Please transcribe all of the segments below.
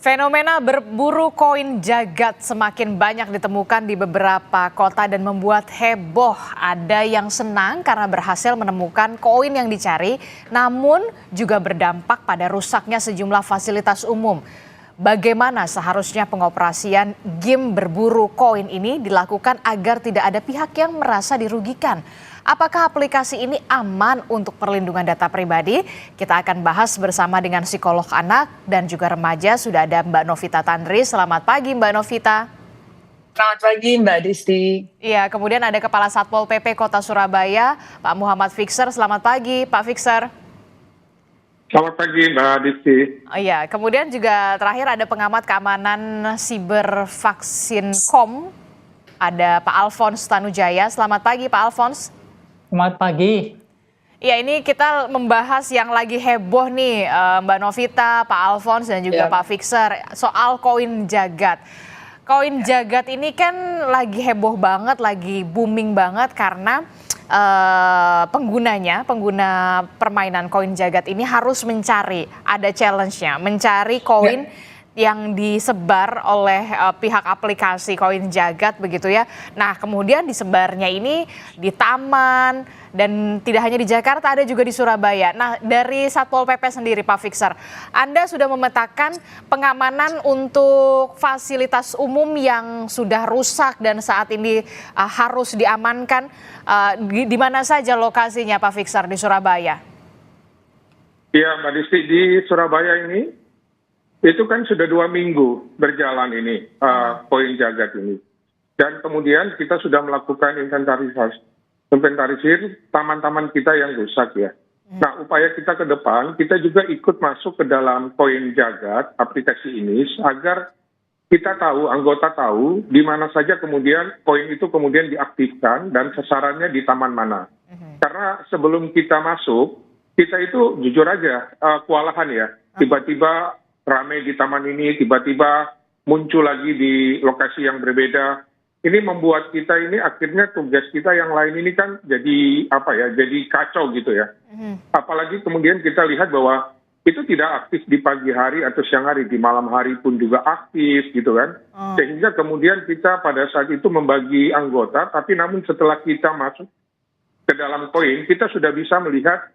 Fenomena berburu koin jagat semakin banyak ditemukan di beberapa kota dan membuat heboh. Ada yang senang karena berhasil menemukan koin yang dicari, namun juga berdampak pada rusaknya sejumlah fasilitas umum. Bagaimana seharusnya pengoperasian game berburu koin ini dilakukan agar tidak ada pihak yang merasa dirugikan? Apakah aplikasi ini aman untuk perlindungan data pribadi? Kita akan bahas bersama dengan psikolog anak dan juga remaja. Sudah ada Mbak Novita Tandri. Selamat pagi Mbak Novita. Selamat pagi Mbak Disti. Iya, kemudian ada Kepala Satpol PP Kota Surabaya, Pak Muhammad Fixer. Selamat pagi Pak Fixer. Selamat pagi Mbak Disti. Oh iya, kemudian juga terakhir ada pengamat keamanan siber Vaksin.com, ada Pak Alphonse Tanujaya. Selamat pagi Pak Alphonse. Selamat pagi. Ya, ini kita membahas yang lagi heboh nih Mbak Novita, Pak Alphonse dan juga Pak Fixer soal koin jagat. Koin jagat ini kan lagi heboh banget, lagi booming banget karena pengguna permainan koin jagat ini harus mencari, ada challenge-nya, mencari koin yang disebar oleh pihak aplikasi koin jagat begitu ya. Nah, kemudian disebarnya ini di taman dan tidak hanya di Jakarta, ada juga di Surabaya. Nah, dari Satpol PP sendiri Pak Fixer, Anda sudah memetakan pengamanan untuk fasilitas umum yang sudah rusak dan saat ini harus diamankan. Di mana saja lokasinya Pak Fixer di Surabaya? Iya Mbak Disti, di Surabaya ini itu kan sudah 2 minggu berjalan ini koin jagat ini. Dan kemudian kita sudah melakukan inventarisir taman-taman kita yang rusak ya. Nah, upaya kita ke depan, kita juga ikut masuk ke dalam koin jagat aplikasi ini agar kita tahu, anggota tahu di mana saja kemudian koin itu kemudian diaktifkan dan sasarannya di taman mana. Karena sebelum kita masuk, kita itu jujur aja kewalahan ya. Tiba-tiba ramai di taman ini, tiba-tiba muncul lagi di lokasi yang berbeda. Ini membuat kita ini akhirnya tugas kita yang lain ini kan jadi jadi kacau gitu ya. Apalagi kemudian kita lihat bahwa itu tidak aktif di pagi hari atau siang hari, di malam hari pun juga aktif gitu kan. Sehingga kemudian kita pada saat itu membagi anggota, tapi namun setelah kita masuk ke dalam koin, kita sudah bisa melihat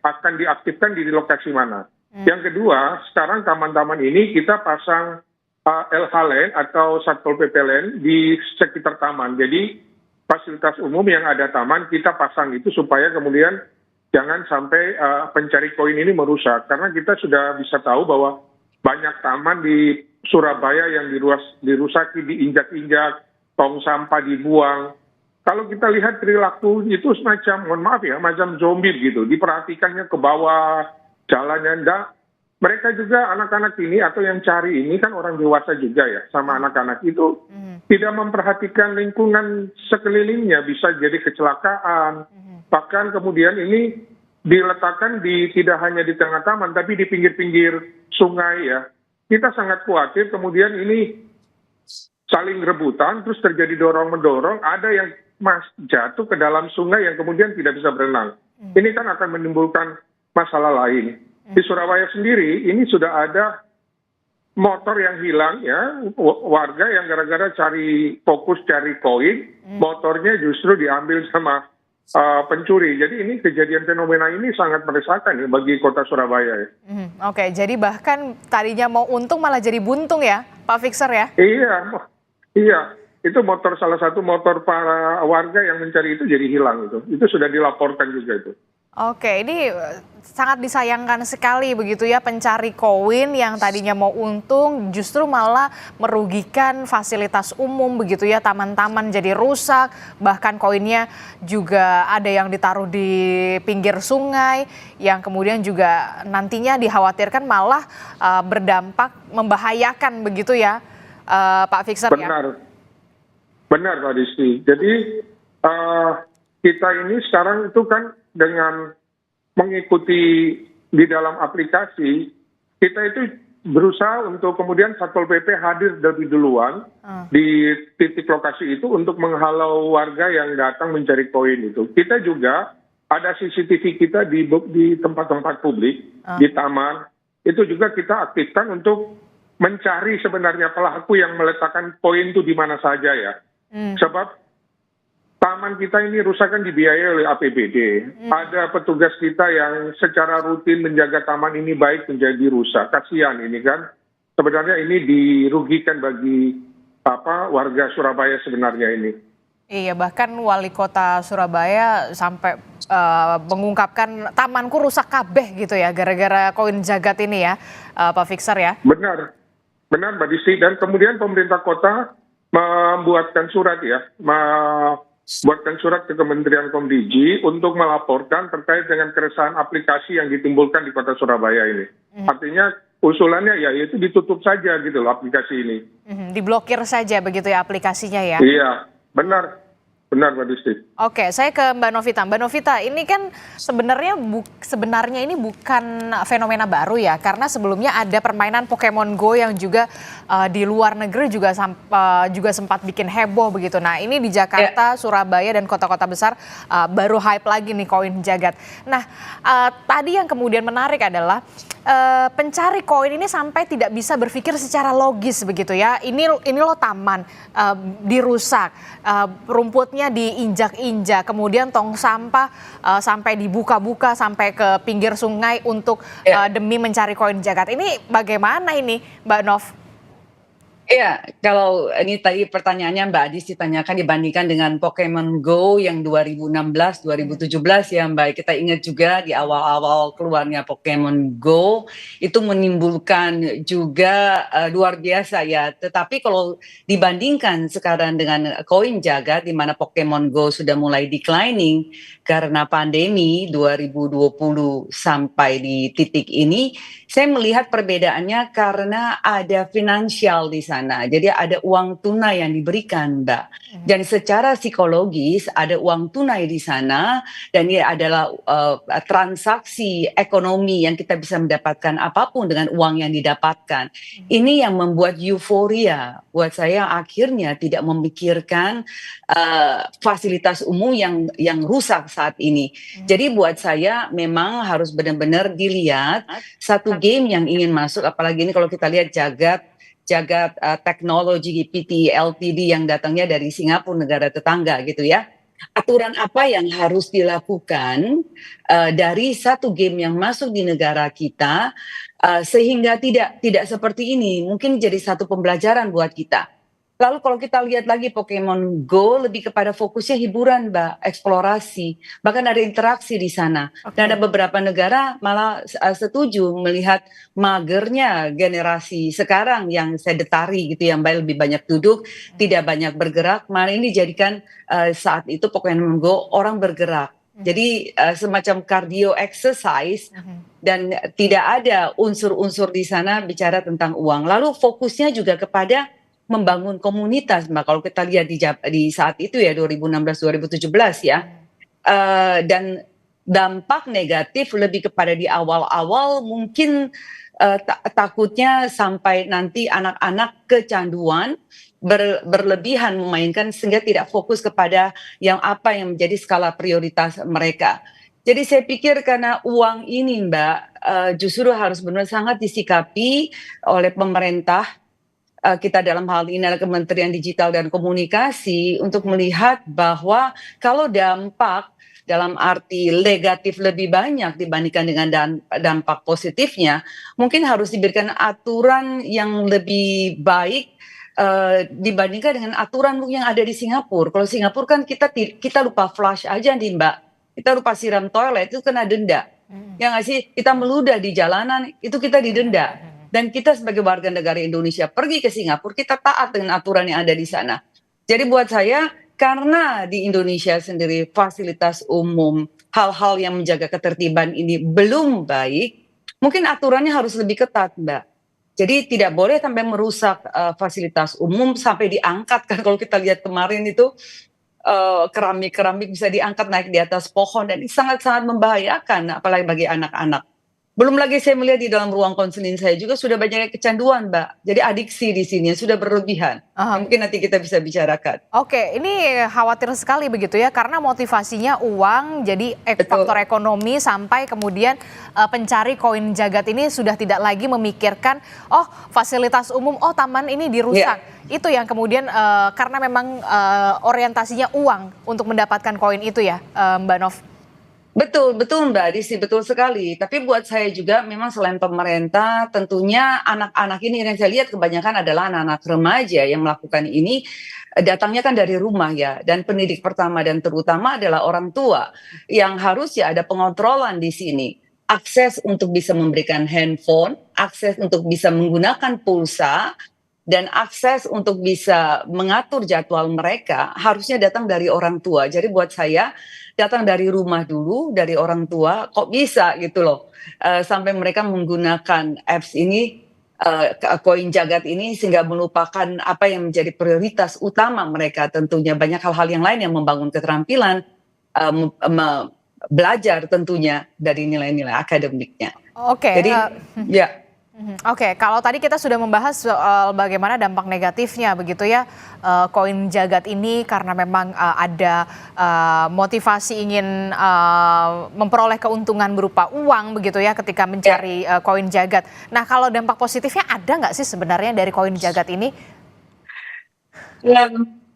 akan diaktifkan di lokasi mana. Yang kedua, sekarang taman-taman ini kita pasang LH Lane atau Satpol PP Lane di sekitar taman. Jadi fasilitas umum yang ada taman kita pasang itu supaya kemudian jangan sampai pencari koin ini merusak. Karena kita sudah bisa tahu bahwa banyak taman di Surabaya yang dirusaki, diinjak-injak, tong sampah dibuang. Kalau kita lihat perilaku itu semacam, mohon maaf ya, macam zombie gitu. Diperhatikannya ke bawah, jalannya enggak. Mereka juga anak-anak ini atau yang cari ini kan orang dewasa juga ya, sama anak-anak itu tidak memperhatikan lingkungan sekelilingnya, bisa jadi kecelakaan. Bahkan kemudian ini diletakkan tidak hanya di tengah taman tapi di pinggir-pinggir sungai ya. Kita sangat khawatir kemudian ini saling rebutan terus terjadi dorong-mendorong, ada yang jatuh ke dalam sungai yang kemudian tidak bisa berenang. Ini kan akan menimbulkan masalah lain. Di Surabaya sendiri ini sudah ada motor yang hilang ya, warga yang gara-gara fokus cari koin, motornya justru diambil sama pencuri. Jadi ini kejadian fenomena ini sangat meresahkan ya bagi kota Surabaya ya. Oke, jadi bahkan tadinya mau untung malah jadi buntung ya Pak Fixer ya? Iya. Itu salah satu motor para warga yang mencari itu jadi hilang itu. Itu sudah dilaporkan juga itu. Oke, ini sangat disayangkan sekali begitu ya, pencari koin yang tadinya mau untung justru malah merugikan fasilitas umum begitu ya, taman-taman jadi rusak, bahkan koinnya juga ada yang ditaruh di pinggir sungai yang kemudian juga nantinya dikhawatirkan malah berdampak membahayakan begitu ya Pak Fixer ya? Benar Pak Disti. Jadi kita ini sekarang itu kan dengan mengikuti di dalam aplikasi, kita itu berusaha untuk kemudian Satpol PP hadir lebih duluan di titik lokasi itu untuk menghalau warga yang datang mencari koin itu. Kita juga ada CCTV kita di tempat-tempat publik, di taman, itu juga kita aktifkan untuk mencari sebenarnya pelaku yang meletakkan koin itu di mana saja ya. Sebab taman kita ini rusak kan dibiayai oleh APBD. Ada petugas kita yang secara rutin menjaga taman ini baik menjadi rusak. Kasihan ini kan. Sebenarnya ini dirugikan bagi warga Surabaya sebenarnya ini. Iya, bahkan wali kota Surabaya sampai mengungkapkan tamanku rusak kabeh gitu ya, gara-gara koin jagat ini ya, Pak Fixer ya. Benar Mbak Disti. Dan kemudian pemerintah kota membuatkan surat ke Kementerian Komdiji untuk melaporkan terkait dengan keresahan aplikasi yang ditimbulkan di kota Surabaya ini. Artinya usulannya ya itu ditutup saja gitu loh aplikasi ini. Diblokir saja begitu ya aplikasinya ya. Iya, benar Mbak Disti. Oke, saya ke Mbak Novita. Mbak Novita, ini kan sebenarnya ini bukan fenomena baru ya, karena sebelumnya ada permainan Pokemon Go yang juga di luar negeri juga sempat bikin heboh begitu. Nah, ini di Jakarta, Surabaya dan kota-kota besar baru hype lagi nih koin jagat. Nah, tadi yang kemudian menarik adalah pencari koin ini sampai tidak bisa berpikir secara logis begitu ya. Ini loh taman dirusak, rumputnya diinjak-injak, kemudian tong sampah sampai dibuka-buka sampai ke pinggir sungai untuk demi mencari koin jagat. Ini bagaimana ini, Mbak Nov? Iya, kalau ini tadi pertanyaannya Mbak Adis ditanyakan dibandingkan dengan Pokemon Go yang 2016, 2017 ya Mbak. Kita ingat juga di awal-awal keluarnya Pokemon Go itu menimbulkan juga luar biasa ya. Tetapi kalau dibandingkan sekarang dengan koin jagat di mana Pokemon Go sudah mulai declining karena pandemi 2020 sampai di titik ini, saya melihat perbedaannya karena ada finansial di sana. Jadi ada uang tunai yang diberikan, Mbak. Dan secara psikologis ada uang tunai di sana dan ini adalah transaksi ekonomi yang kita bisa mendapatkan apapun dengan uang yang didapatkan. Ini yang membuat euforia buat saya akhirnya tidak memikirkan fasilitas umum yang rusak saat ini. Jadi buat saya memang harus benar-benar dilihat satu game yang ingin masuk, apalagi ini kalau kita lihat jagat teknologi PT LTD yang datangnya dari Singapura, negara tetangga gitu ya. Aturan apa yang harus dilakukan dari satu game yang masuk di negara kita sehingga tidak seperti ini, mungkin jadi satu pembelajaran buat kita. Lalu kalau kita lihat lagi Pokemon Go lebih kepada fokusnya hiburan, Mbak, eksplorasi, bahkan ada interaksi di sana. Dan ada beberapa negara malah setuju melihat magernya generasi sekarang yang sedentari gitu ya, Mbak, lebih banyak duduk, tidak banyak bergerak. Malah ini dijadikan saat itu Pokemon Go orang bergerak. Jadi semacam cardio exercise dan tidak ada unsur-unsur di sana bicara tentang uang. Lalu fokusnya juga kepada membangun komunitas, Mbak. Kalau kita lihat di saat itu ya 2016-2017 ya, dan dampak negatif lebih kepada di awal-awal mungkin takutnya sampai nanti anak-anak kecanduan berlebihan memainkan sehingga tidak fokus kepada yang menjadi skala prioritas mereka. Jadi saya pikir karena uang ini, Mbak, justru harus benar sangat disikapi oleh pemerintah. Kita dalam hal ini adalah Kementerian Digital dan Komunikasi untuk melihat bahwa kalau dampak dalam arti negatif lebih banyak dibandingkan dengan dampak positifnya, mungkin harus diberikan aturan yang lebih baik dibandingkan dengan aturan yang ada di Singapura. Kalau Singapura kan kita lupa flush aja nih, Mbak, kita lupa siram toilet itu kena denda. Ya nggak sih, kita meludah di jalanan itu kita didenda. Dan kita sebagai warga negara Indonesia pergi ke Singapura, kita taat dengan aturan yang ada di sana. Jadi buat saya, karena di Indonesia sendiri fasilitas umum, hal-hal yang menjaga ketertiban ini belum baik, mungkin aturannya harus lebih ketat, Mbak. Jadi tidak boleh sampai merusak fasilitas umum sampai diangkat. Kan kalau kita lihat kemarin itu keramik-keramik bisa diangkat naik di atas pohon dan ini sangat-sangat membahayakan apalagi bagi anak-anak. Belum lagi saya melihat di dalam ruang konseling saya juga sudah banyak kecanduan, Mbak. Jadi adiksi di sini sudah berlebihan. Aha. Mungkin nanti kita bisa bicarakan. Oke, ini khawatir sekali begitu ya, karena motivasinya uang, jadi Betul. faktor ekonomi sampai kemudian pencari koin jagat ini sudah tidak lagi memikirkan, oh fasilitas umum, oh taman ini dirusak. Itu yang kemudian karena memang orientasinya uang untuk mendapatkan koin itu ya, Mbak Nov. Betul, betul Mbak Disi, betul sekali. Tapi buat saya juga memang selain pemerintah, tentunya anak-anak ini yang saya lihat kebanyakan adalah anak-anak remaja yang melakukan ini datangnya kan dari rumah ya. Dan pendidik pertama dan terutama adalah orang tua yang harus ya ada pengontrolan di sini. Akses untuk bisa memberikan handphone, akses untuk bisa menggunakan pulsa, dan akses untuk bisa mengatur jadwal mereka harusnya datang dari orang tua. Jadi buat saya datang dari rumah dulu, dari orang tua, kok bisa gitu loh. Sampai mereka menggunakan apps ini, koin jagat ini sehingga melupakan apa yang menjadi prioritas utama mereka tentunya. Banyak hal-hal yang lain yang membangun keterampilan, belajar tentunya dari nilai-nilai akademiknya. Oke. Jadi ya. Oke, kalau tadi kita sudah membahas soal bagaimana dampak negatifnya begitu ya, koin jagat ini karena memang ada motivasi ingin memperoleh keuntungan berupa uang begitu ya ketika mencari koin jagat. Nah, kalau dampak positifnya ada nggak sih sebenarnya dari koin jagat ini?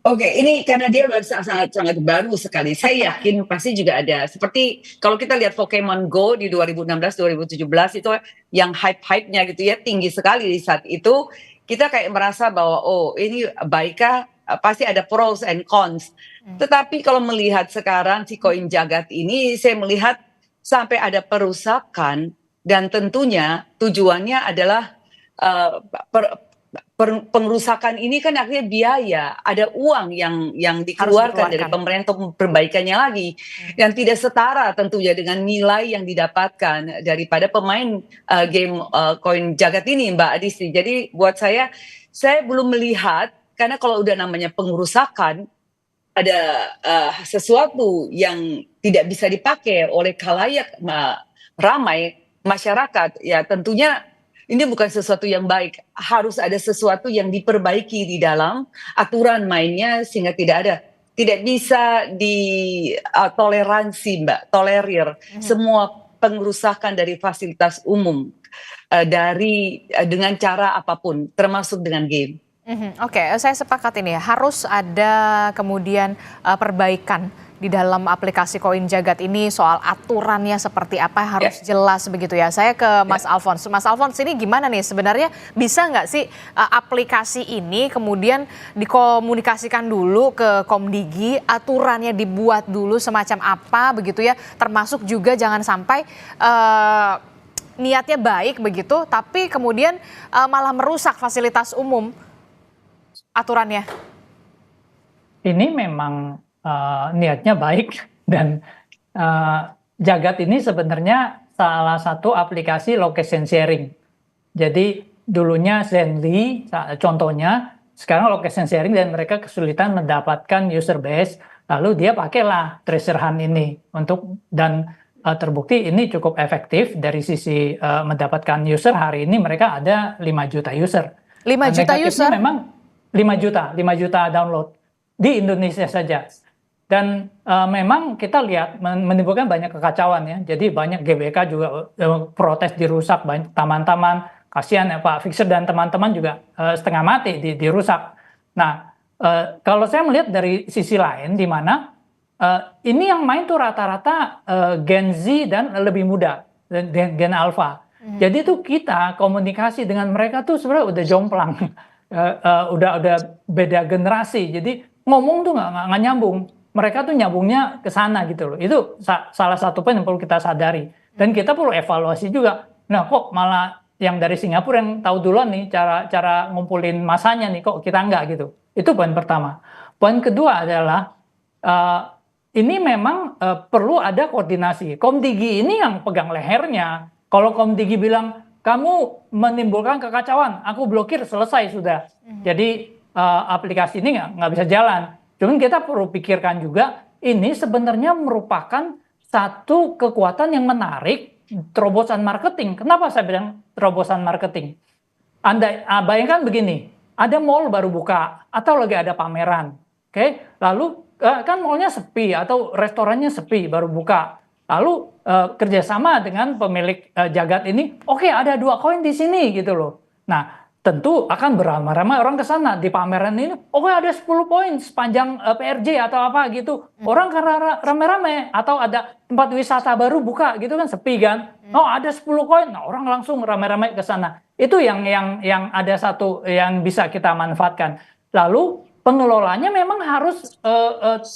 Oke, ini karena dia sangat baru sekali. Saya yakin pasti juga ada. Seperti kalau kita lihat Pokemon Go di 2016-2017 itu yang hype-nya gitu ya tinggi sekali di saat itu. Kita kayak merasa bahwa oh ini baikkah, pasti ada pros and cons. Tetapi kalau melihat sekarang si koin jagat ini, saya melihat sampai ada perusakan dan tentunya tujuannya adalah pengerusakan ini kan akhirnya biaya, ada uang yang dikeluarkan dari pemerintah untuk perbaikannya lagi, yang tidak setara tentunya dengan nilai yang didapatkan daripada pemain game koin jagat ini, Mbak Adisti. Jadi buat saya belum melihat, karena kalau udah namanya pengerusakan, ada sesuatu yang tidak bisa dipakai oleh khalayak ramai masyarakat, ya tentunya ini bukan sesuatu yang baik. Harus ada sesuatu yang diperbaiki di dalam aturan mainnya sehingga tidak bisa ditoleransi, Mbak, tolerir semua pengerusakan dari fasilitas umum dengan cara apapun, termasuk dengan game. Oke, saya sepakat ini ya, harus ada kemudian perbaikan di dalam aplikasi koin jagat ini, soal aturannya seperti apa harus jelas begitu ya. Saya ke Mas Alphonse. Mas Alphonse, ini gimana nih sebenarnya, bisa nggak sih aplikasi ini kemudian dikomunikasikan dulu ke Komdigi, aturannya dibuat dulu semacam apa begitu ya, termasuk juga jangan sampai niatnya baik begitu tapi kemudian malah merusak fasilitas umum aturannya. Ini memang niatnya baik dan Jagat ini sebenarnya salah satu aplikasi location sharing. Jadi dulunya Zenly contohnya, sekarang location sharing dan mereka kesulitan mendapatkan user base, lalu dia pakailah Treasure Hunt ini dan terbukti ini cukup efektif dari sisi mendapatkan user. Hari ini mereka ada 5 juta user. 5 juta user? Memang 5 juta download di Indonesia saja. Dan memang kita lihat menimbulkan banyak kekacauan ya. Jadi banyak GBK juga protes dirusak, banyak taman-taman, kasihan ya Pak Fixer dan teman-teman juga setengah mati dirusak. Nah, kalau saya melihat dari sisi lain di mana ini yang main tuh rata-rata Gen Z dan lebih muda, Gen Alpha. Jadi tuh kita komunikasi dengan mereka tuh sebenarnya udah jomplang. Udah beda generasi. Jadi ngomong tuh nggak nyambung. Mereka tuh nyambungnya ke sana gitu loh. Itu salah satu poin yang perlu kita sadari. Dan kita perlu evaluasi juga. Nah kok malah yang dari Singapura yang tahu duluan nih cara ngumpulin masanya nih, kok kita enggak gitu. Itu poin pertama. Poin kedua adalah ini memang perlu ada koordinasi. Komdigi ini yang pegang lehernya. Kalau Komdigi bilang kamu menimbulkan kekacauan, aku blokir, selesai sudah. Jadi aplikasi ini nggak bisa jalan. Cuman kita perlu pikirkan juga, ini sebenarnya merupakan satu kekuatan yang menarik terobosan marketing. Kenapa saya bilang terobosan marketing? Anda bayangkan begini, ada mall baru buka atau lagi ada pameran, oke? Lalu kan mallnya sepi atau restorannya sepi baru buka. Lalu kerjasama dengan pemilik Jagat ini, oke, ada 2 koin di sini gitu loh. Nah, tentu akan beramai-ramai orang ke sana di pameran ini. Oke, ada 10 poin sepanjang PRJ atau apa gitu. Orang karena rame-rame atau ada tempat wisata baru buka gitu kan sepi kan. Oh, ada 10 koin. Nah, orang langsung rame-rame ke sana. Itu yang ada satu yang bisa kita manfaatkan. Lalu pengelolanya memang harus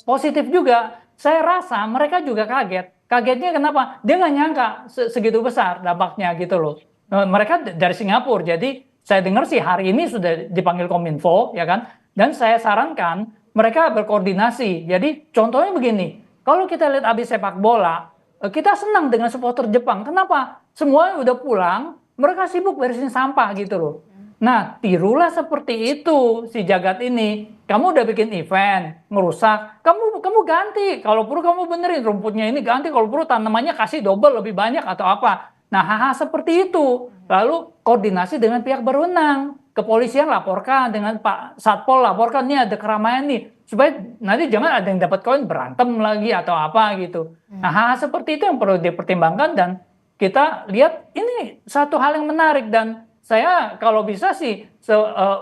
positif juga. Saya rasa mereka juga kaget. Kagetnya kenapa? Dia nggak nyangka segitu besar dampaknya gitu loh. Mereka dari Singapura, jadi saya dengar sih hari ini sudah dipanggil Kominfo, ya kan? Dan saya sarankan mereka berkoordinasi. Jadi contohnya begini, kalau kita lihat abis sepak bola, kita senang dengan supporter Jepang. Kenapa? Semua udah pulang, mereka sibuk beresin sampah gitu loh. Nah, tirulah seperti itu si Jagat ini. Kamu udah bikin event, ngerusak, kamu ganti. Kalau perlu kamu benerin rumputnya ini ganti. Kalau perlu tanamannya kasih double lebih banyak atau apa. Nah, hal-hal seperti itu. Lalu koordinasi dengan pihak berwenang. Kepolisian laporkan, dengan Pak Satpol laporkan, nih ada keramaian nih. Supaya nanti jangan ada yang dapat koin berantem lagi atau apa gitu. Nah, hal-hal seperti itu yang perlu dipertimbangkan dan kita lihat ini satu hal yang menarik dan saya kalau bisa sih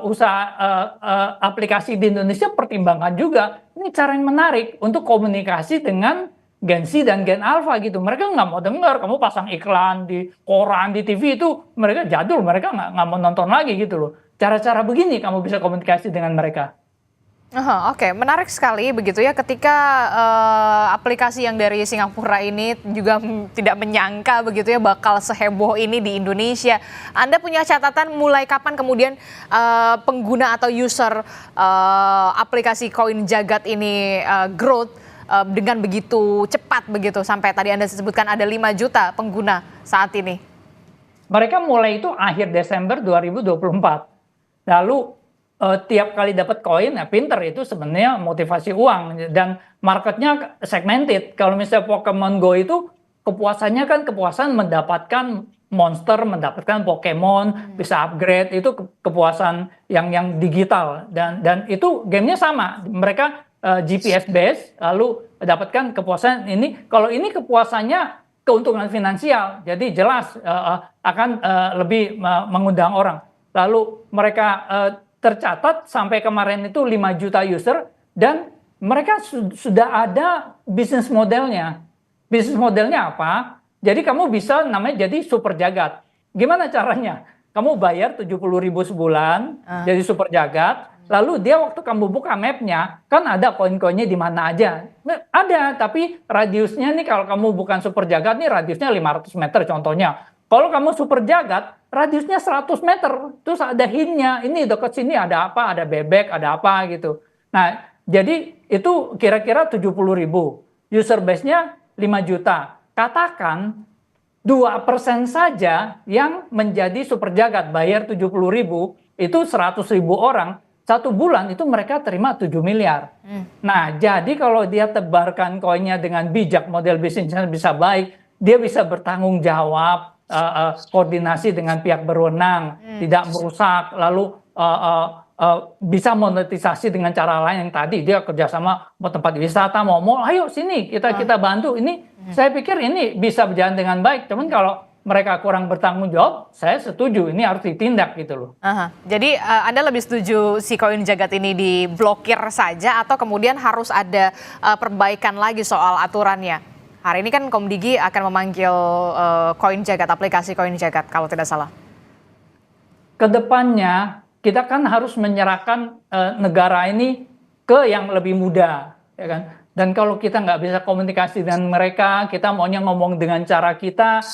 usaha aplikasi di Indonesia pertimbangkan juga. Ini cara yang menarik untuk komunikasi dengan Gen Z dan Gen Alpha gitu. Mereka nggak mau dengar kamu pasang iklan di koran, di TV itu mereka jadul, mereka nggak mau nonton lagi gitu loh. Cara-cara begini kamu bisa komunikasi dengan mereka. Oke, menarik sekali begitu ya ketika aplikasi yang dari Singapura ini juga tidak menyangka begitu ya bakal seheboh ini di Indonesia. Anda punya catatan mulai kapan kemudian pengguna atau user aplikasi koin Jagat ini growth dengan begitu cepat begitu sampai tadi Anda sebutkan ada 5 juta pengguna saat ini? Mereka mulai itu akhir Desember 2024. Lalu tiap kali dapat koin, ya pinter itu sebenarnya motivasi uang dan marketnya segmented. Kalau misalnya Pokemon Go itu kepuasannya kan kepuasan mendapatkan monster, mendapatkan Pokemon, bisa upgrade itu kepuasan yang digital dan itu gamenya sama. Mereka GPS based lalu dapatkan kepuasan ini. Kalau ini kepuasannya keuntungan finansial, jadi jelas akan lebih mengundang orang. Lalu mereka tercatat sampai kemarin itu 5 juta user dan mereka sudah ada bisnis modelnya. Bisnis modelnya apa? Jadi kamu bisa namanya jadi super jagat. Gimana caranya? Kamu bayar 70.000 sebulan jadi super jagat. Lalu dia waktu kamu buka mapnya kan ada koin-koinnya di mana aja. Ada, tapi radiusnya nih kalau kamu bukan super jagat nih radiusnya 500 meter contohnya. Kalau kamu super jagat, radiusnya 100 meter, terus ada hintnya, ini dekat sini ada apa, ada bebek, ada apa gitu. Nah, jadi itu kira-kira 70.000, user base-nya 5 juta. Katakan 2% saja yang menjadi super jagat, bayar 70.000, itu 100.000 orang, 1 bulan itu mereka terima 7 miliar. Nah, jadi kalau dia tebarkan koinnya dengan bijak, model bisnisnya bisa baik, dia bisa bertanggung jawab, koordinasi dengan pihak berwenang, tidak merusak, lalu bisa monetisasi dengan cara lain yang tadi dia kerjasama mau tempat wisata, mau mall, ayo sini kita bantu. Ini saya pikir ini bisa berjalan dengan baik. Cuman kalau mereka kurang bertanggung jawab, saya setuju ini harus ditindak gitu loh. Jadi Anda lebih setuju si koin Jagat ini diblokir saja atau kemudian harus ada perbaikan lagi soal aturannya? Hari ini kan Komdigi akan memanggil koin Jagat, aplikasi koin Jagat kalau tidak salah. Kedepannya kita kan harus menyerahkan negara ini ke yang lebih muda, ya kan? Dan kalau kita nggak bisa komunikasi dengan mereka, kita maunya ngomong dengan cara kita,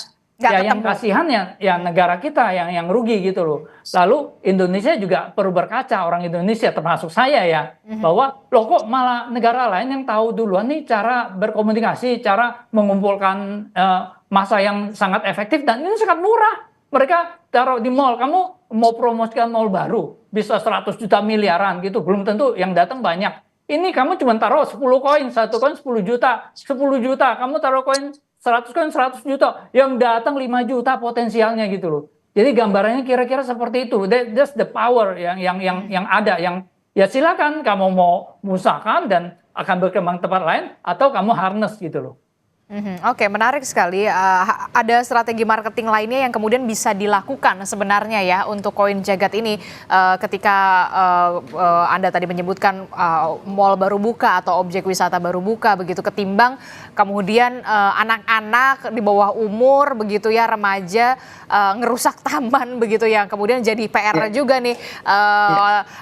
yang kasihan ya negara kita yang rugi gitu loh. Lalu Indonesia juga perlu berkaca, orang Indonesia termasuk saya ya, bahwa loh kok malah negara lain yang tahu duluan nih cara berkomunikasi, cara mengumpulkan massa yang sangat efektif dan ini sangat murah. Mereka taruh di mall, kamu mau promosikan mall baru, bisa 100 juta miliaran gitu, belum tentu yang datang banyak. Ini kamu cuma taruh 10 koin, 1 koin 10 juta, 10 juta, kamu taruh koin 100 koin 100 juta, yang datang 5 juta potensialnya gitu loh. Jadi gambarannya kira-kira seperti itu. That's the power yang ada, yang ya silakan kamu mau musahkan dan akan berkembang tempat lain, atau kamu harness gitu loh. Oke, menarik sekali. Ada strategi marketing lainnya yang kemudian bisa dilakukan sebenarnya ya untuk koin Jagat ini, ketika Anda tadi menyebutkan mall baru buka atau objek wisata baru buka begitu, ketimbang kemudian anak-anak di bawah umur begitu ya, remaja ngerusak taman begitu ya, kemudian jadi PR juga nih,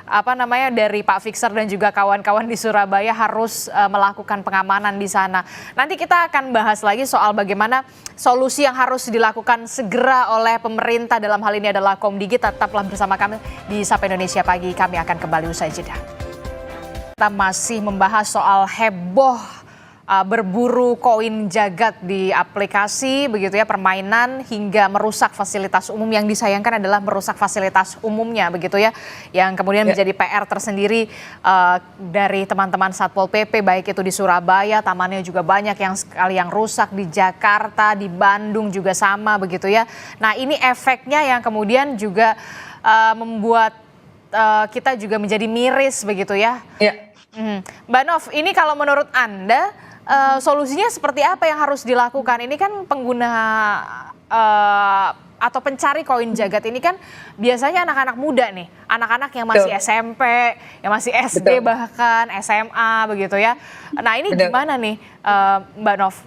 apa namanya, dari Pak Fixer dan juga kawan-kawan di Surabaya harus melakukan pengamanan di sana. Nanti kita akan bahas lagi soal bagaimana solusi yang harus dilakukan segera oleh pemerintah, dalam hal ini adalah Komdigi. Tetaplah bersama kami di Sapa Indonesia Pagi, kami akan kembali usai jeda. Kita masih membahas soal heboh berburu koin Jagat di aplikasi begitu ya, permainan hingga merusak fasilitas umum. Yang disayangkan adalah merusak fasilitas umumnya begitu ya, yang kemudian menjadi PR tersendiri dari teman-teman Satpol PP, baik itu di Surabaya, tamannya juga banyak yang sekali yang rusak, di Jakarta, di Bandung juga sama begitu ya. Nah, ini efeknya yang kemudian juga membuat kita juga menjadi miris begitu ya. Mbak Nov, ini kalau menurut Anda solusinya seperti apa yang harus dilakukan? Ini kan pengguna atau pencari koin Jagat ini kan biasanya anak-anak muda nih, anak-anak yang masih SMP, yang masih SD, bahkan SMA begitu ya. Nah, ini gimana nih Mbak Nov?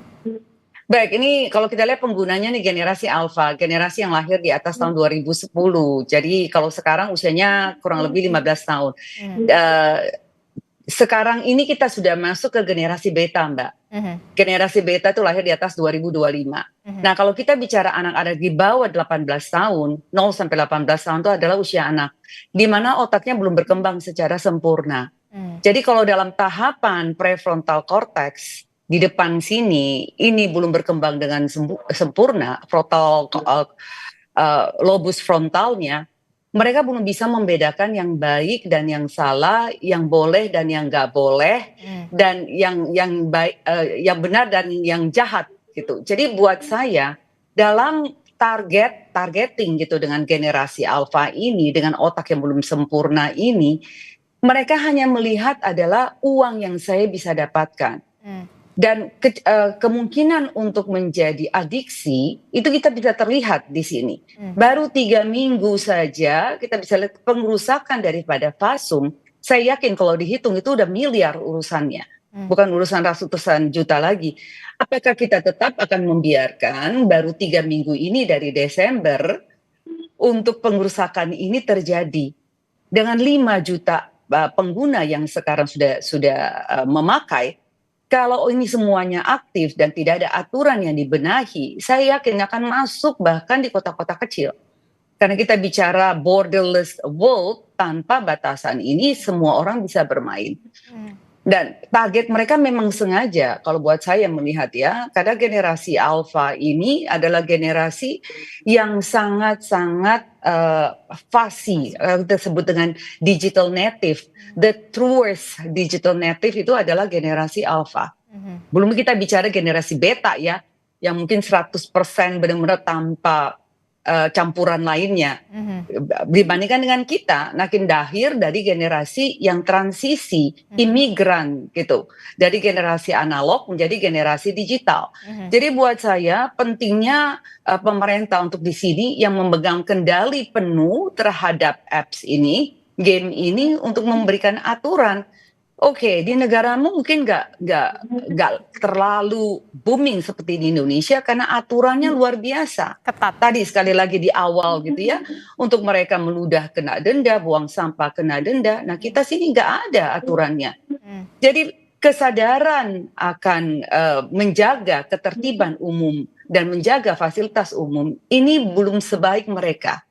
Baik, ini kalau kita lihat penggunanya nih generasi alfa, generasi yang lahir di atas tahun 2010. Jadi kalau sekarang usianya kurang lebih 15 tahun. Sekarang ini kita sudah masuk ke generasi beta, Mbak. Generasi beta itu lahir di atas 2025. Nah, kalau kita bicara anak-anak di bawah 18 tahun, 0 sampai 18 tahun itu adalah usia anak, di mana otaknya belum berkembang secara sempurna. Jadi kalau dalam tahapan prefrontal cortex di depan sini, ini belum berkembang dengan sempurna, frontal lobus frontalnya, mereka belum bisa membedakan yang baik dan yang salah, yang boleh dan yang nggak boleh, dan yang baik, yang benar dan yang jahat gitu. Jadi buat saya dalam targeting gitu dengan generasi alfa ini, dengan otak yang belum sempurna ini, mereka hanya melihat adalah uang yang saya bisa dapatkan. Dan kemungkinan untuk menjadi adiksi itu kita bisa terlihat di sini. Baru 3 minggu saja kita bisa lihat pengerusakan daripada Fasum. Saya yakin kalau dihitung itu udah miliar urusannya, bukan urusan ratusan juta lagi. Apakah kita tetap akan membiarkan baru 3 minggu ini dari Desember untuk pengerusakan ini terjadi dengan 5 juta pengguna yang sekarang sudah memakai? Kalau ini semuanya aktif dan tidak ada aturan yang dibenahi, saya yakin akan masuk bahkan di kota-kota kecil. Karena kita bicara borderless world, tanpa batasan ini semua orang bisa bermain. Dan target mereka memang sengaja, kalau buat saya melihat ya, karena generasi alfa ini adalah generasi yang sangat-sangat fasih, kita sebut dengan digital native. The truest digital native itu adalah generasi alfa. Belum kita bicara generasi beta ya, yang mungkin 100% benar-benar tanpa campuran lainnya. Dibandingkan dengan kita, makin lahir dari generasi yang transisi, imigran gitu, dari generasi analog menjadi generasi digital. Jadi buat saya pentingnya pemerintah untuk di sini yang memegang kendali penuh terhadap apps ini, game ini, untuk memberikan aturan. Oke, di negaramu mungkin nggak terlalu booming seperti di Indonesia karena aturannya luar biasa. Ketat. Tadi sekali lagi di awal gitu ya, untuk mereka meludah kena denda, buang sampah kena denda. Nah, kita sini nggak ada aturannya. Jadi kesadaran akan menjaga ketertiban umum dan menjaga fasilitas umum ini belum sebaik mereka.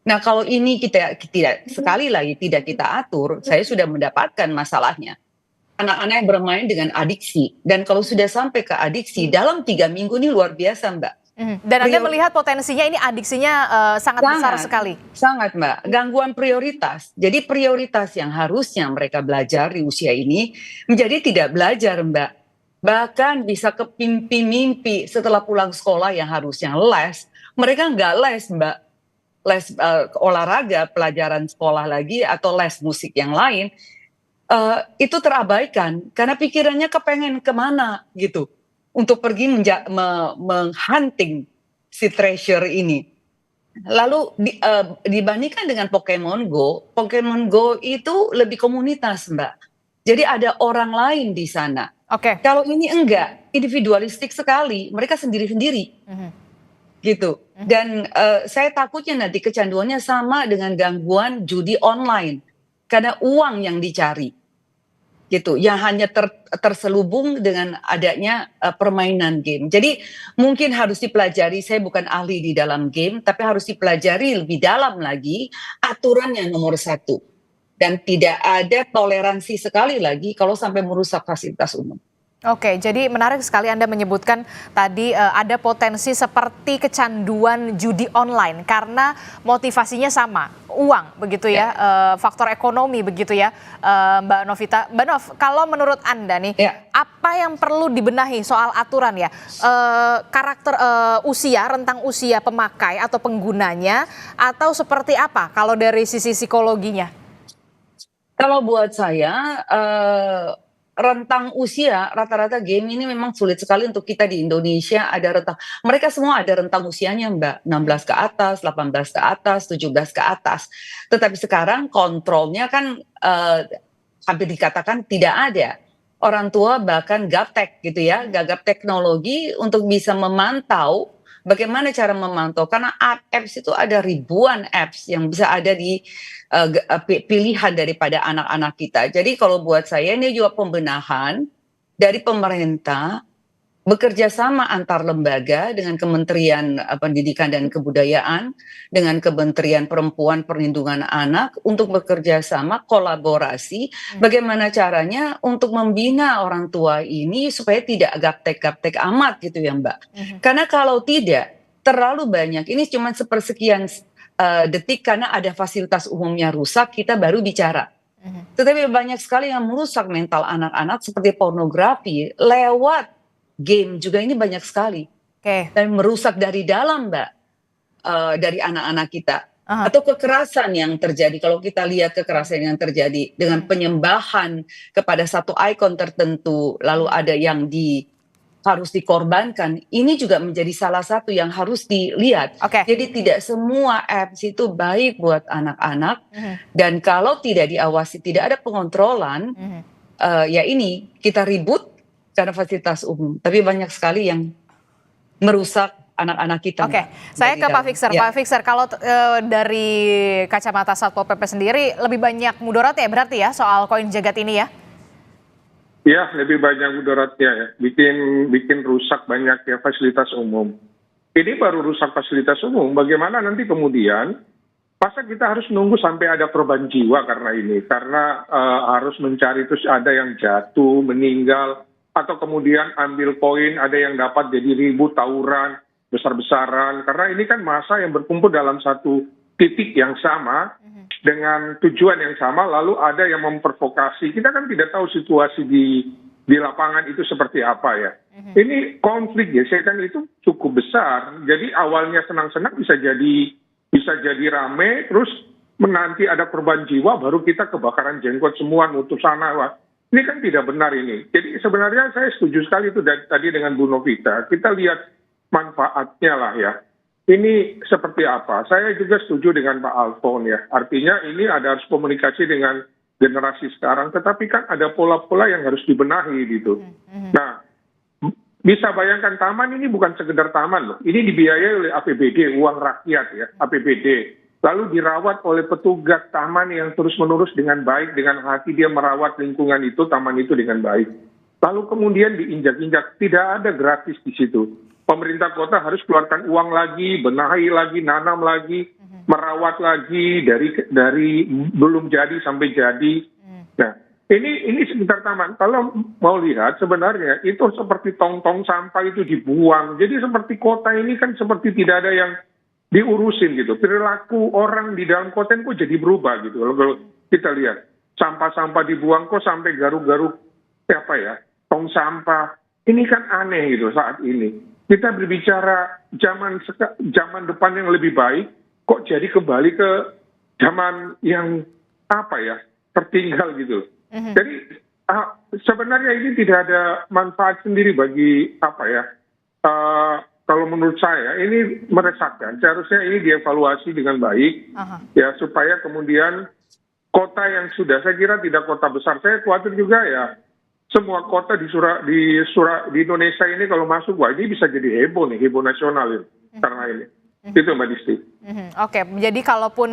Nah, kalau ini kita tidak, sekali lagi tidak kita atur, saya sudah mendapatkan masalahnya. Anak-anak yang bermain dengan adiksi, dan kalau sudah sampai ke adiksi dalam 3 minggu ini luar biasa, Mbak. Dan Anda melihat potensinya ini adiksinya sangat besar sekali. Sangat, Mbak. Gangguan prioritas. Jadi prioritas yang harusnya mereka belajar di usia ini menjadi tidak belajar, Mbak. Bahkan bisa kepimpi-mimpi setelah pulang sekolah yang harusnya les, mereka nggak les, Mbak. Les olahraga, pelajaran sekolah lagi, atau les musik yang lain, itu terabaikan karena pikirannya kepengen kemana gitu untuk pergi menghunting si treasure ini. Lalu dibandingkan dengan Pokemon Go itu lebih komunitas, Mbak. Jadi ada orang lain di sana. Oke. Kalau ini enggak, individualistik sekali, mereka sendiri-sendiri. Gitu. Dan saya takutnya nanti kecanduannya sama dengan gangguan judi online karena uang yang dicari, gitu, yang hanya terselubung dengan adanya permainan game. Jadi mungkin harus dipelajari, saya bukan ahli di dalam game, tapi harus dipelajari lebih dalam lagi aturan yang nomor 1, dan tidak ada toleransi sekali lagi kalau sampai merusak fasilitas umum. Oke, jadi menarik sekali Anda menyebutkan tadi ada potensi seperti kecanduan judi online karena motivasinya sama, uang begitu ya, faktor ekonomi begitu ya, Mbak Novita. Mbak Nov, kalau menurut Anda nih, apa yang perlu dibenahi soal aturan ya, karakter usia, rentang usia pemakai atau penggunanya, atau seperti apa kalau dari sisi psikologinya? Kalau buat saya, rentang usia rata-rata game ini memang sulit sekali untuk kita di Indonesia ada rentang. Mereka semua ada rentang usianya, Mbak. 16 ke atas, 18 ke atas, 17 ke atas. Tetapi sekarang kontrolnya kan hampir dikatakan tidak ada. Orang tua bahkan gaptek gitu ya, gagap teknologi untuk bisa memantau bagaimana cara memantau. Karena apps itu ada ribuan apps yang bisa ada di pilihan daripada anak-anak kita. Jadi kalau buat saya ini juga pembenahan dari pemerintah, bekerja sama antar lembaga dengan Kementerian Pendidikan dan Kebudayaan, dengan Kementerian Perempuan Perlindungan Anak untuk bekerja sama kolaborasi bagaimana caranya untuk membina orang tua ini supaya tidak gaptek-gaptek amat gitu ya, Mbak. Karena kalau tidak terlalu banyak, ini cuma sepersekian detik karena ada fasilitas umumnya rusak, kita baru bicara. Tetapi banyak sekali yang merusak mental anak-anak seperti pornografi lewat game juga, ini banyak sekali. Dan merusak dari dalam, Mbak, dari anak-anak kita. Atau kekerasan yang terjadi, kalau kita lihat kekerasan yang terjadi dengan penyembahan kepada satu ikon tertentu, lalu ada yang harus dikorbankan, ini juga menjadi salah satu yang harus dilihat. Jadi tidak semua apps itu baik buat anak-anak, dan kalau tidak diawasi, tidak ada pengontrolan, ya ini kita ribut karena fasilitas umum, tapi banyak sekali yang merusak anak-anak kita. Saya ke Pak Fixer. Pak Fixer, kalau dari kacamata Satpol PP sendiri lebih banyak mudaratnya berarti ya soal koin jagat ini ya? Ya, lebih banyak mudaratnya ya, bikin rusak banyak ya fasilitas umum. Ini baru rusak fasilitas umum, bagaimana nanti kemudian, masa kita harus nunggu sampai ada korban jiwa karena ini, karena harus mencari terus ada yang jatuh, meninggal, atau kemudian ambil koin, ada yang dapat jadi ribut, tawuran, besar-besaran, karena ini kan massa yang berkumpul dalam satu titik yang sama, dengan tujuan yang sama, lalu ada yang memprovokasi. Kita kan tidak tahu situasi di lapangan itu seperti apa ya. Ini konflik ya, saya kan itu cukup besar. Jadi awalnya senang-senang bisa jadi rame, terus menanti ada korban jiwa, baru kita kebakaran jenggot semua, nutup sana. Wah. Ini kan tidak benar ini. Jadi sebenarnya saya setuju sekali itu tadi dengan Bu Novita. Kita lihat manfaatnya lah ya. Ini seperti apa? Saya juga setuju dengan Pak Alfon ya. Artinya ini ada harus komunikasi dengan generasi sekarang, tetapi kan ada pola-pola yang harus dibenahi gitu. Nah, bisa bayangkan taman ini bukan sekedar taman loh. Ini dibiayai oleh APBD, uang rakyat ya, APBD. Lalu dirawat oleh petugas taman yang terus-menerus dengan baik, dengan hati dia merawat lingkungan itu, taman itu dengan baik. Lalu kemudian diinjak-injak, tidak ada gratis di situ. Pemerintah kota harus keluarkan uang lagi, benahi lagi, nanam lagi, merawat lagi dari belum jadi sampai jadi. Nah, ini sekitar taman. Kalau mau lihat sebenarnya itu seperti tong-tong sampah itu dibuang. Jadi seperti kota ini kan seperti tidak ada yang diurusin gitu. Perilaku orang di dalam kota ini kok jadi berubah gitu. Kalau kita lihat sampah-sampah dibuang kok sampai garuk-garuk tong sampah. ini kan aneh gitu saat ini. Kita berbicara zaman depan yang lebih baik, kok jadi kembali ke zaman yang apa ya, tertinggal gitu. Jadi sebenarnya ini tidak ada manfaat sendiri bagi apa ya, kalau menurut saya ini meresahkan. Seharusnya ini dievaluasi dengan baik, ya supaya kemudian kota yang sudah, saya kira tidak kota besar, saya khawatir juga ya, semua kota di Indonesia ini kalau masuk, wah ini bisa jadi heboh nih, heboh nasional ini, karena ini. Itu Mbak Disti. Oke, jadi kalaupun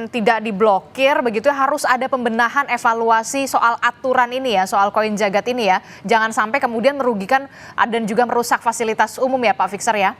tidak diblokir begitu harus ada pembenahan evaluasi soal aturan ini ya, soal koin jagat ini ya. Jangan sampai kemudian merugikan dan juga merusak fasilitas umum ya Pak Fixer ya.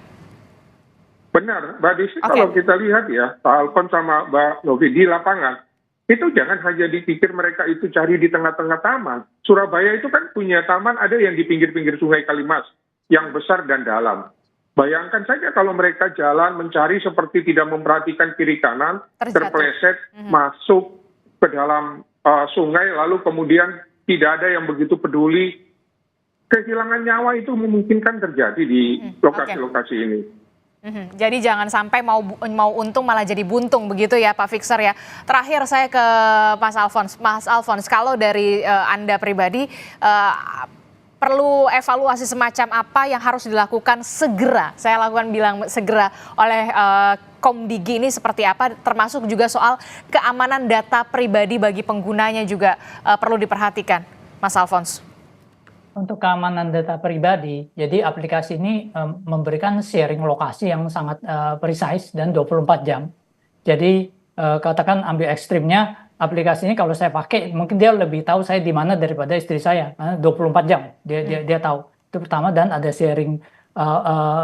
Benar, Mbak Disti, kalau kita lihat ya, Pak Alfon sama Mbak Novi di lapangan, itu jangan hanya dipikir mereka itu cari di tengah-tengah taman. Surabaya itu kan punya taman, ada yang di pinggir-pinggir Sungai Kalimas, yang besar dan dalam. Bayangkan saja kalau mereka jalan mencari seperti tidak memperhatikan kiri kanan, terpleset, masuk ke dalam sungai, lalu kemudian tidak ada yang begitu peduli. Kehilangan nyawa itu memungkinkan terjadi di lokasi-lokasi ini. Jadi jangan sampai mau untung malah jadi buntung begitu ya Pak Fixer ya. Terakhir saya ke Mas Alfons. Mas Alfons, kalau dari Anda pribadi perlu evaluasi semacam apa yang harus dilakukan segera? Saya bilang segera oleh Komdigi ini seperti apa? Termasuk juga soal keamanan data pribadi bagi penggunanya juga perlu diperhatikan, Mas Alfons. Untuk keamanan data pribadi, jadi aplikasi ini memberikan sharing lokasi yang sangat precise dan 24 jam. Jadi katakan ambil ekstrimnya, aplikasi ini kalau saya pakai, mungkin dia lebih tahu saya di mana daripada istri saya. 24 jam dia tahu. Itu pertama, dan ada sharing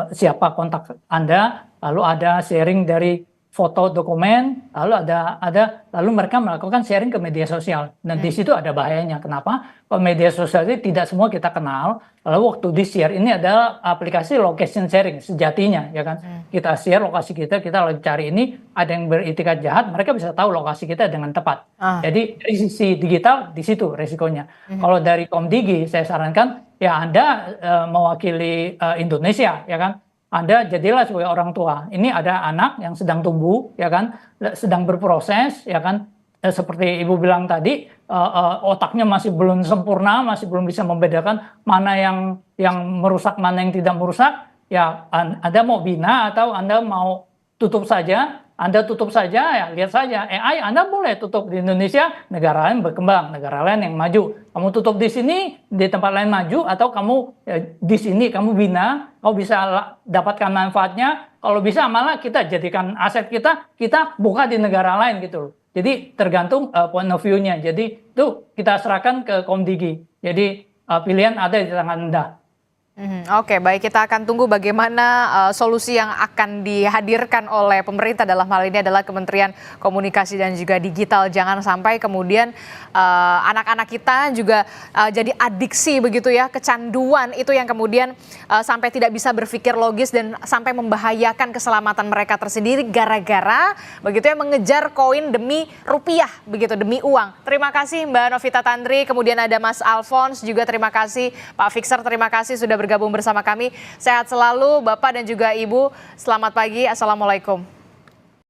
siapa kontak Anda, lalu ada sharing dari foto dokumen, lalu mereka melakukan sharing ke media sosial. Dan di situ ada bahayanya. Kenapa? Kalau media sosial itu tidak semua kita kenal. Lalu waktu di share ini adalah aplikasi location sharing sejatinya, ya kan? Kita share lokasi kita lagi cari ini, ada yang beritikat jahat, mereka bisa tahu lokasi kita dengan tepat. Jadi dari sisi digital di situ resikonya. Kalau dari Komdigi saya sarankan ya Anda mewakili Indonesia, ya kan? Anda jadilah sebagai orang tua. Ini ada anak yang sedang tumbuh, ya kan, sedang berproses, ya kan. Seperti Ibu bilang tadi, otaknya masih belum sempurna, masih belum bisa membedakan mana yang merusak, mana yang tidak merusak. Ya, Anda mau bina atau Anda mau tutup saja. Anda tutup saja, ya lihat saja. AI Anda boleh tutup di Indonesia, negara lain berkembang, negara lain yang maju. Kamu tutup di sini, di tempat lain maju, atau kamu di sini kamu bina, kamu bisa dapatkan manfaatnya. Kalau bisa malah kita jadikan aset kita buka di negara lain gitu loh. Jadi tergantung point of view-nya. Jadi itu kita serahkan ke Komdigi. Jadi pilihan ada di tangan Anda. Oke, baik, kita akan tunggu bagaimana solusi yang akan dihadirkan oleh pemerintah, dalam hal ini adalah Kementerian Komunikasi dan juga Digital. Jangan sampai kemudian anak-anak kita juga jadi adiksi begitu ya, kecanduan itu yang kemudian sampai tidak bisa berpikir logis dan sampai membahayakan keselamatan mereka tersendiri gara-gara begitu ya mengejar koin demi rupiah begitu, demi uang. Terima kasih Mbak Novita Tandri, kemudian ada Mas Alfons juga, terima kasih Pak Fixer, terima kasih sudah bergabung bersama kami. Sehat selalu Bapak dan juga Ibu. Selamat pagi. Assalamualaikum.